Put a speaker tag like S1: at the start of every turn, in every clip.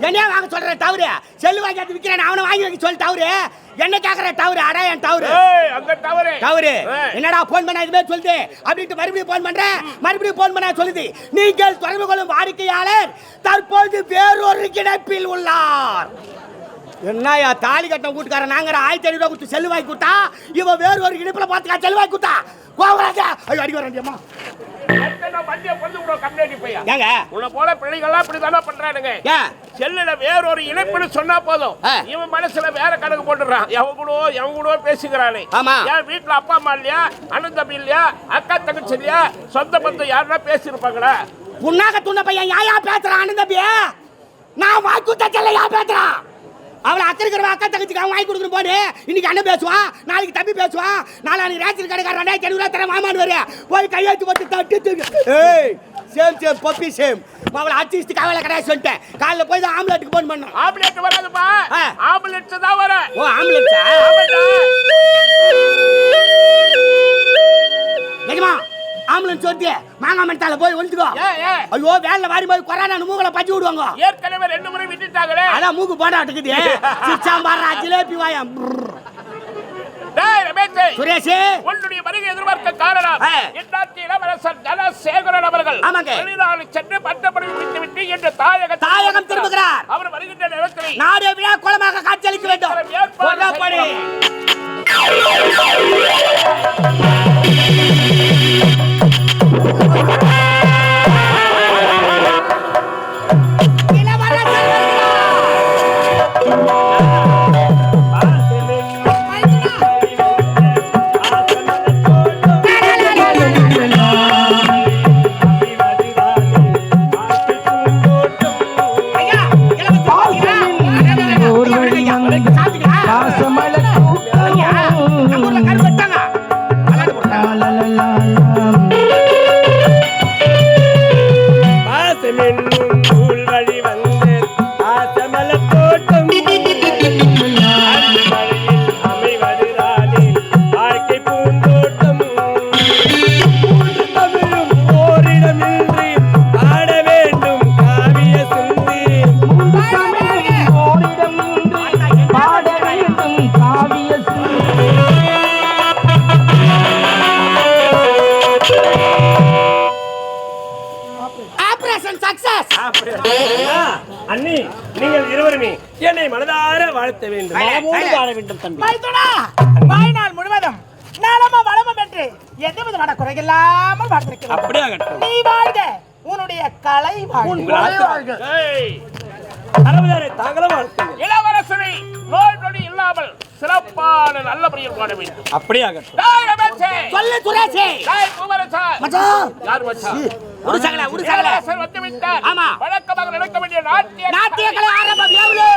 S1: என்னையா வாங்க சொல்ற டவரு செல்லு வாங்கி விக்கிறேன் அவனை வாங்கி வைக்க சொல்லு டவரு என்ன கேக்குற டவரு அடா என் டவரு
S2: அங்க டவரு
S1: என்னடா போன் பண்ண இதுமே சொல்லுது அப்படின்ட்டு மறுபடியும் போன் பண்றேன் மறுபடியும் போன் பண்ண சொல்லுது நீங்கள் தொடர்பு கொள்ளும் வாடிக்கையாளர் தற்போது வேறொரு கிடப்பில் உள்ளார். என்னையா தாலி கட்ட கூட்டுக்காரன் நாங்க 1500 கொடுத்து செல்லு வாங்கி கொடுத்தா இவன் வேறொரு கிடப்பில் பார்த்துக்கா செல்லு வாங்கி கொடுத்தா கோவராஜா ஐயோ அடி வரண்டியம்மா ஏங்க
S2: உன்னை போல பிள்ளைகள்லாம் இப்படிதானே பண்றானுங்க. செல்லுல வேறொரு இணைப்புன்னு சொன்னா போதும் இவன் மனசுல வேற கணக்கு போட்டுறான். எவன் கூட பேசுகிறானே. என் வீட்டுல அப்பா அம்மா இல்லையா, அண்ணன் தம்பி இல்லையா, அக்கா தங்கச்சி இல்லையா, சொந்த பந்தம் யாருன்னா பேசிருப்பாங்களா?
S1: புண்ணாக்க துண்ண பையன் யாயா பேசுறான் அண்ணன் தம்பி? நான் வாங்கி கொடுத்த செல்ல யா பேசுறான்? அவளை அக்கறைக்கிற அக்கா தங்கச்சிக்கு அவன் வாங்கி கொடுக்கணும் போது இன்னைக்கு அண்ணன் பேசுவான், நாளைக்கு தம்பி பேசுவான், நாளைக்கு ரேஷன் கடைக்காரன் 2500 தர மாமான்னு வர போய் கையெழுத்து போட்டு தட்டு ஏய் சேம் சேம் பப்பி சேம் அவளை அடிச்சுட்டு கவலை கிடையாது சொல்லிட்டேன். காலைல போய் தான் ஆம்லெட்டுக்கு போன் பண்ணோம்.
S2: ஆம்லெட் வராதுப்பா, ஆம்லெட் தான் வர.
S1: ஓ ஆம்லெட்டா? நிஜமா ஆம்புலன்ஸ் ஓட்டி மாங்காய் மரத்தால போய் ஒழிச்சுக்கோ. ஐயோ வேலை வாரி போய் கொரோனா மூக்கல பச்சி விடுவாங்க.
S2: ஏற்கனவே 2 முறை விட்டுட்டாங்களே.
S1: அதான் மூக்கு போடாட்டுக்குது. சிச்சாம்பாரா ஜிலேபி வாயம்.
S2: டேய் ரமேஷ்,
S1: சுரேஷ்
S2: உன்னுடைய வருகை எதிர்பார்க்க காரணம் இன்னாட்சி இளவரசர் ஜனசேகரன் அவர்கள் வெளிநாடு சென்று பட்டப்படி முடித்துவிட்டு இன்று தாயகம்
S1: திரும்புகிறார்.
S2: அவர் வருகின்ற நேரத்தில்
S1: நாடு விழா கோலமாக காட்சியளிக்க வேண்டும்.
S2: அண்ணி, நீங்கள் இருவருமே என்னை மனதார வாழ்த்த வேண்டும்.
S1: வாழ வேண்டும் தம்பி. வாழ்நாள் முழுவதும் நலமும் வளமும் என்று எந்தவிதமான குறையில்லாமல் வாழ்ந்திருக்கிறோம்.
S2: அப்படியே ஆகட்டும்.
S1: நீ வாழ்க, உன்னுடைய கலை வாழ்க.
S2: தாங்களும் வாழ்த்துங்கள். இளவரசனை நோய் நொடி இல்லாமல் சிறப்பான நல்ல முறையில் வாழ வேண்டும். அப்படியே ஆகட்டும்.
S1: சொல்லு சுரேஷே. மச்சான்
S2: யார் மச்சான்?
S1: உடுசகல
S2: வந்து விட்டார்.
S1: ஆமா,
S2: வழக்கமாக நடக்க வேண்டிய
S1: நாட்டிய கலை ஆரம்பம் எவ்வளவு?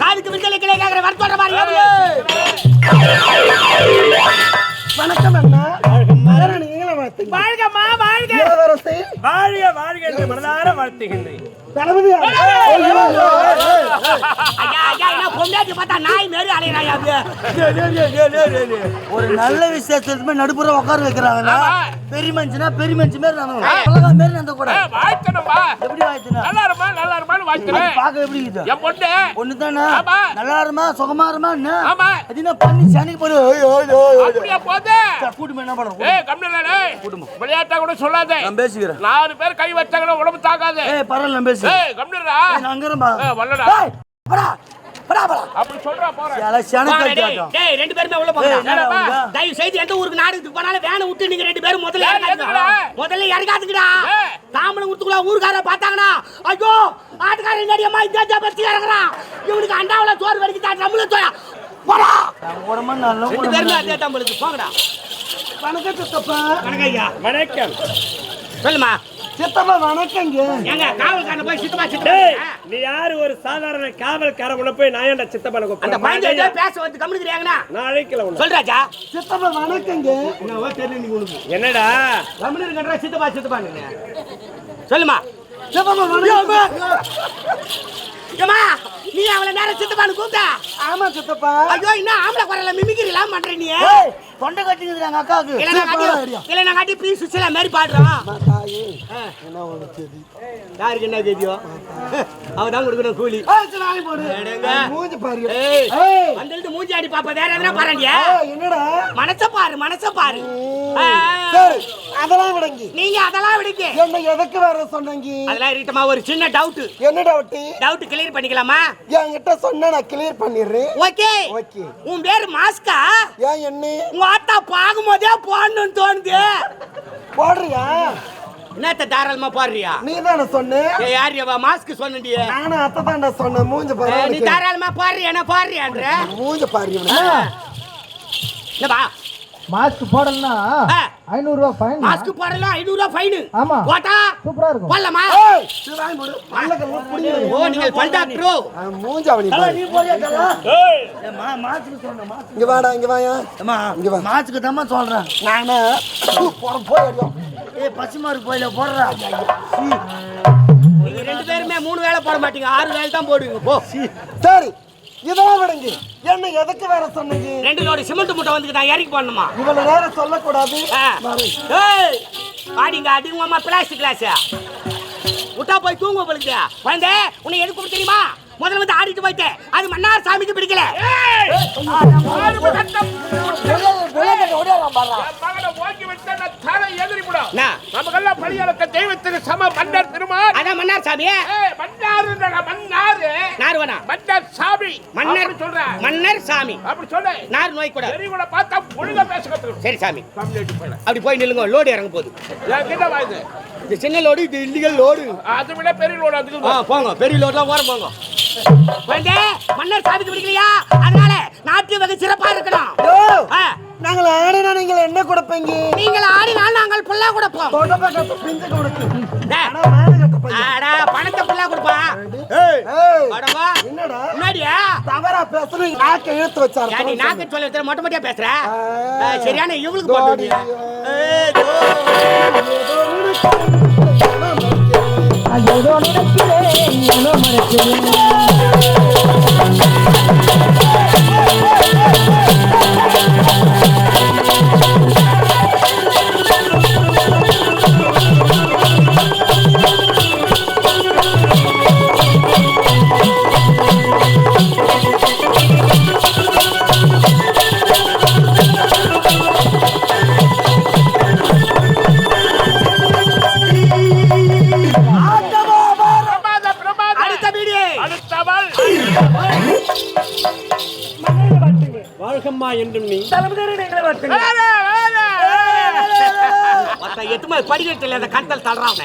S1: காதுக்கு விடுதலை கிடைக்காத வரத்தோட மாதிரி வணக்கம் அண்ணா. வாழ்கம்மா வாழ்க.
S2: வாழ்க வாழ்க என்று மனதார வாழ்த்துகின்றேன்.
S3: ஒரு நல்ல விஷயத்துல நடுப்புற உட்கார வைக்கிறாங்க. பெரிய மனுஷனா பெரிய மனுஷன் மாரி நடந்த கூட எப்படி வாழ்த்துனா
S2: நல்லா இருமா நல்லா இருமான்னு வாழ்த்துறேன்.
S3: பாக்க எப்படி இருக்குது?
S2: என் பொண்ணு
S3: ஒண்ணுதானே நல்லா இருமா சுகமா இருமா என்ன
S2: ஆமா
S3: அதுனா பண்ணி சனிக்கு போடு.
S2: அப்படியே போதே
S3: கூட்டுமே என்ன பண்ற?
S2: ஏய் கம்னலே விளையாட்டா கூட சொல்லாதே.
S3: நான் பேசிக்கிறேன்.
S2: 4 பேர் கை வச்சாங்கன்னா உடம்பு தாக்காதே.
S3: ஏய் பரவாயில்ல நான் பேசு.
S2: ஏய் கம்னடா
S3: நான் அங்கறமா
S2: வல்லடா.
S3: ஏய் படா படா படா
S2: அப்படி சொல்றா போறேன்.
S3: யால சனக்கு கேட்டா.
S1: டேய் ரெண்டு பேரும் உள்ள போங்க. தயவு செய்து எந்த ஊருக்கு நாடுக்கு போனாலும் வேனை விட்டு நீங்க ரெண்டு பேரும் முதல்ல இறங்காதுங்கடா. தாமணம் ஊத்துக்குள்ள ஊர்கார பார்த்தாங்கனா ஐயோ ஆட்டுக்காரன் நடியம்மா இந்த பத்தி இறங்கறான். இவனுக்கு அண்டாவல சோறு வடிக்கிட்டா நம்மள தோயா. போடா.
S3: ஓரமா நல்ல
S1: ரெண்டு பேரும் அதே தாம்பளுக்கு போங்கடா.
S3: வணக்கம் தப்பா.
S1: வணக்கம் ஐயா.
S2: வணக்கம்.
S1: சொல்லுமா.
S3: சித்தப்பா வணக்கங்க.
S1: ஏங்க காவல்காரனை போய் சித்தப்பா
S4: டேய்,
S1: சித்தப்பா
S4: நீ யாரு ஒரு சாதாரண காவல்காரன் போய் நான் ஏன்டா சித்தப்பா
S1: அந்த
S4: கூப்பிடுறேன்?
S1: பையன் பேச வந்து கம்முனுக்குறாங்கண்ணா
S4: நான் அழைக்கல உன்னை.
S1: சொல்றாஜா
S3: சித்தப்பா வணக்கங்க.
S1: என்னவோ தெரியல நீ உனக்கு
S4: என்னடா
S1: கம்முனு இருக்கன்றா சித்தப்பா சித்தப்பான்னு சொல்லுமா
S3: சித்தப்பா வணக்கம்.
S1: ஏமா நீ அவளை நேரம் சித்தப்பான்னு கூப்பிட்டா
S3: ஆமா சித்தப்பா.
S1: ஐயோ இன்னும் ஆம்பளை குரல்ல மிமிக்கிறீலாம் பண்ற நீ
S3: ஏய், தொண்டை கட்டிக்குதுறாங்க அக்காவுக்கு.
S1: இல்ல நான் காட்டி பீஸ் சுச்சல மாதிரி பாடுறான்
S3: தாயே, என்ன உனக்கு தெரியும்?
S1: யாருக்கு என்ன தெரியும் அவதான் கொடுக்கணும் கூலி
S3: வாங்கி போடு.
S1: ஏடேங்க.
S3: மூஞ்சி பாரு.
S1: ஏய்
S3: ஏய்,
S1: வந்துட்டு மூஞ்சி அடி பாப்பா வேற எதனா பாருங்க
S3: ஏய், என்னடா?
S1: மனச பாரு
S3: சரி, அதெல்லாம் விடங்கி.
S1: நீங்க அதெல்லாம் விடுங்க
S3: என்ன எதுக்கு வர சொன்னீங்க?
S1: அதெல்லாம் இருக்கட்டுமா ஒரு சின்ன
S3: என்ன டவுட்?
S1: கிளியர் பண்ணிக்கலாமா
S3: என்கிட்ட சொன்னா நான் கிளியர் பண்ணிடுறேன்.
S1: Okay
S3: okay.
S1: உன் பேரு மாஸ்கா
S3: ஏன் என்ன
S1: உங்க ஆத்தா பாக்கும்போதே போடணும்னு தோணுது
S3: போடுறியா?
S1: என்னத்த தாராளமா பாடுறியா
S3: நீ தானே சொன்ன.
S1: ஏய் யார் மாஸ்க் சொன்னடியே
S3: நானும் அத்தை தாண்டா சொன்னேன். மூஞ்ச பாரு.
S1: நீ தாராளமா பாடுறியா என்ன பாடுறியான்ற
S3: மூஞ்ச பாரு.
S1: என்னப்பா
S5: மாஸ்க் போடலன்னா 500 ரூபாய் ஃபைன்.
S1: மாஸ்க் போடலாம் 500 ரூபாய் ஃபைன்
S5: ஆமா.
S1: போட்டா
S5: சூப்பரா இருக்கும்.
S1: போடலாமா
S3: ஏய், இது வாங்கி போடு. நல்ல புடிங்க.
S1: ஓ நீங்க பல்டாக்டரோ
S3: மூஞ்ச அவனி பாரு. நீ போறியா தல?
S4: ஏய்,
S3: மாஸ்க்கு சொன்ன மாஸ்க். இங்க வாடா, இங்க வாயா. அம்மா, இங்க வா. மாஸ்க்கு தான்மா சொல்றேன். நானே போய் அடியோ. ஏய், பசிமாறு போயில போடுறா.
S1: நீங்க ரெண்டு பேருமே 3 வேளை போட மாட்டீங்க 6 வேளை தான் போடுவீங்க போ
S3: சரி, இதெல்லாம் விடுங்க. என்ன எதுக்கு வேற சொன்னீங்க?
S1: 2 லோடு சிமெண்ட் மூட்டை வந்து நான் இறக்கி போடணுமா
S3: இவ்வளவு நேரம் சொல்லக்கூடாது.
S1: ஏய் பாடிங்க அடிங்கம்மா பிளாஸ்டிக் கிளாஸ் விட்டா போய் தூங்க போலுங்க குழந்தை உன்னை எதுக்கு கூப்பிட்டு தெரியுமா முதல்ல வந்து ஆடிட்டு போயிட்டேன் அது மன்னார் சாமிக்கு பிடிக்கல
S2: மகனை ஓங்கி விட்டு நான் தலை எதிரி விடும். நமக்கெல்லாம் பழியளக்க தெய்வத்துக்கு சம மன்னர் பெருமாள்.
S1: அதான் மன்னார் சாமியே
S2: மன்னாருன்றா மன்னாரு.
S1: நார்வனா
S2: மன்னர் சாமி.
S1: மன்னர்
S2: அப்படி சொல்றேன்.
S1: மன்னர் சாமி
S2: அப்படி சொல்லு.
S1: நார் நோய் கூட
S2: சரி கூட பார்த்தா ஒழுங்கா பேச கத்துக்கணும்.
S1: சரி சாமி
S2: கம்ப்ளீட் பண்ண.
S1: அப்படி போய் நில்லுங்க லோடு இறங்க போகுது
S2: என் கிட்ட வாயுது.
S1: இந்த சின்ன லோடு இது இல்லீகல் லோடு
S2: அதை விட பெரிய லோடு அதுக்கு
S1: போங்க பெரிய லோட்லாம் ஓரம் போங்க குழந்தை மன்னர் சாமிக்கு பிடிக்கலையா அதனால நாட்டு வகை சிறப்பா இருக்கணும் ஆ,
S3: நாங்கள் ஆடினா நீங்கள் என்ன கொடுப்பீங்க?
S1: நீங்கள் ஆடினால் நாங்கள் புல்லா கொடுப்போம்
S3: தொடப்ப கட்ட பிஞ்சு கொடுக்கு.
S1: டேய்,
S3: ஆனா மேல கட்ட பையன்.
S1: அடா பணத்தை புல்லா கொடுப்பா
S3: ஏய்,
S1: அடவா
S3: என்னடா
S1: முன்னாடியா
S3: தவறா பேசுறீங்க? நாக்க இழுத்து வச்சாரு.
S1: நீ நாக்கு சொல்ல வச்சு மொட்டை மொட்டையா பேசுற
S3: ஆ.
S1: சரியான இவளுக்கு போட்டு
S5: ஏதோ நினைக்கிறேன் ஏதோ மறைக்கிறேன்.
S1: அடுத்த வீடு
S2: அடுத்தவள்
S4: வாழ்கம்மா என்றும் நீ
S1: எட்டுமா படிக்கட்டில் அந்த கண்டல் தள்ளுறான்